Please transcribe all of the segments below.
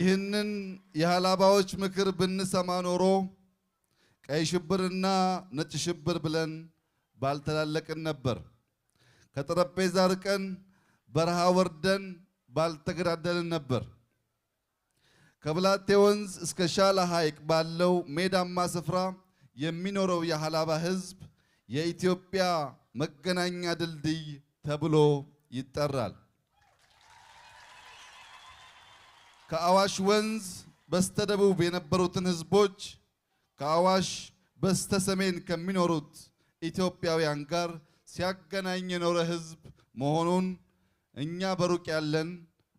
ይህንን የሃላባዎች ምክር ብንሰማ ኖሮ ቀይ ሽብርና ነጭ ሽብር ብለን ባልተላለቅን ነበር። ከጠረጴዛ ርቀን በረሃ ወርደን ባልተገዳደልን ነበር። ከብላቴ ወንዝ እስከ ሻላ ሐይቅ ባለው ሜዳማ ስፍራ የሚኖረው የሃላባ ሕዝብ የኢትዮጵያ መገናኛ ድልድይ ተብሎ ይጠራል። ከአዋሽ ወንዝ በስተደቡብ የነበሩትን ሕዝቦች ከአዋሽ በስተሰሜን ከሚኖሩት ኢትዮጵያውያን ጋር ሲያገናኝ የኖረ ሕዝብ መሆኑን እኛ በሩቅ ያለን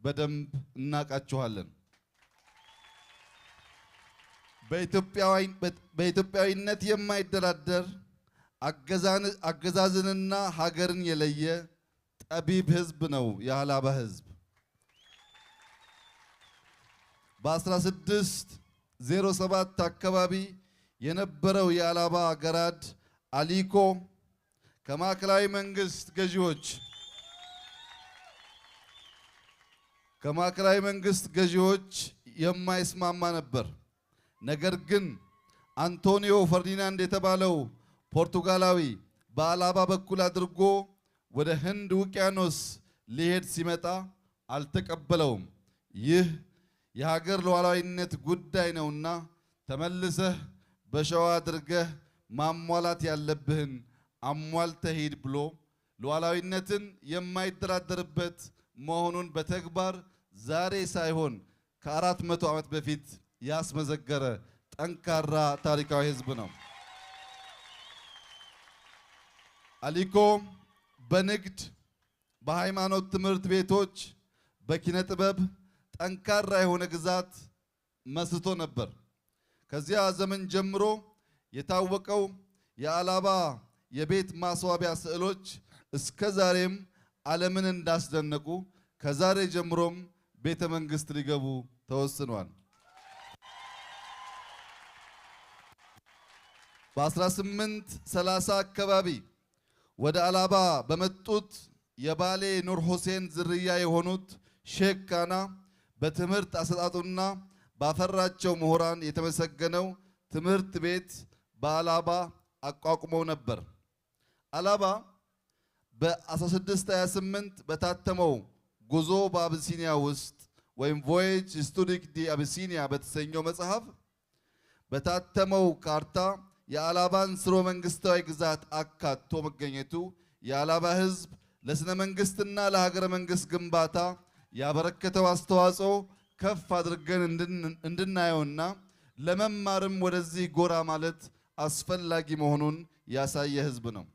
በደንብ እናውቃቸዋለን። በኢትዮጵያዊነት የማይደራደር አገዛዝንና ሀገርን የለየ ጠቢብ ሕዝብ ነው የሃላባ ሕዝብ። በ1607 አካባቢ የነበረው የሃላባ ገራድ አሊኮ ከማዕከላዊ መንግስት ገዢዎች የማይስማማ ነበር። ነገር ግን አንቶኒዮ ፈርዲናንድ የተባለው ፖርቱጋላዊ በሃላባ በኩል አድርጎ ወደ ህንድ ውቅያኖስ ሊሄድ ሲመጣ አልተቀበለውም። ይህ የሀገር ሉዓላዊነት ጉዳይ ነውና ተመልሰህ በሸዋ አድርገህ ማሟላት ያለብህን አሟልተህ ሂድ ብሎ ሉዓላዊነትን የማይደራደርበት መሆኑን በተግባር ዛሬ ሳይሆን ከ400 ዓመት በፊት ያስመዘገረ ጠንካራ ታሪካዊ ሕዝብ ነው። አሊኮ በንግድ፣ በሃይማኖት ትምህርት ቤቶች፣ በኪነ ጥበብ ጠንካራ የሆነ ግዛት መስርቶ ነበር። ከዚያ ዘመን ጀምሮ የታወቀው የሃላባ የቤት ማስዋቢያ ስዕሎች እስከ ዛሬም ዓለምን እንዳስደነቁ ከዛሬ ጀምሮም ቤተ መንግስት ሊገቡ ተወስኗል። በ1830 አካባቢ ወደ ሃላባ በመጡት የባሌ ኑር ሁሴን ዝርያ የሆኑት ሼክ ካና በትምህርት አሰጣጡና ባፈራቸው ምሁራን የተመሰገነው ትምህርት ቤት በሃላባ አቋቁመው ነበር። ሃላባ በ1628 በታተመው ጉዞ በአብሲኒያ ውስጥ ወይም ቮዬጅ ሂስቶሪክ ዲ አብሲኒያ በተሰኘው መጽሐፍ በታተመው ካርታ የሃላባን ስርወ መንግስታዊ ግዛት አካቶ መገኘቱ የሃላባ ሕዝብ ለስነ መንግስትና ለሀገረ መንግስት ግንባታ ያበረከተው አስተዋጽኦ ከፍ አድርገን እንድናየውና ለመማርም ወደዚህ ጎራ ማለት አስፈላጊ መሆኑን ያሳየ ሕዝብ ነው።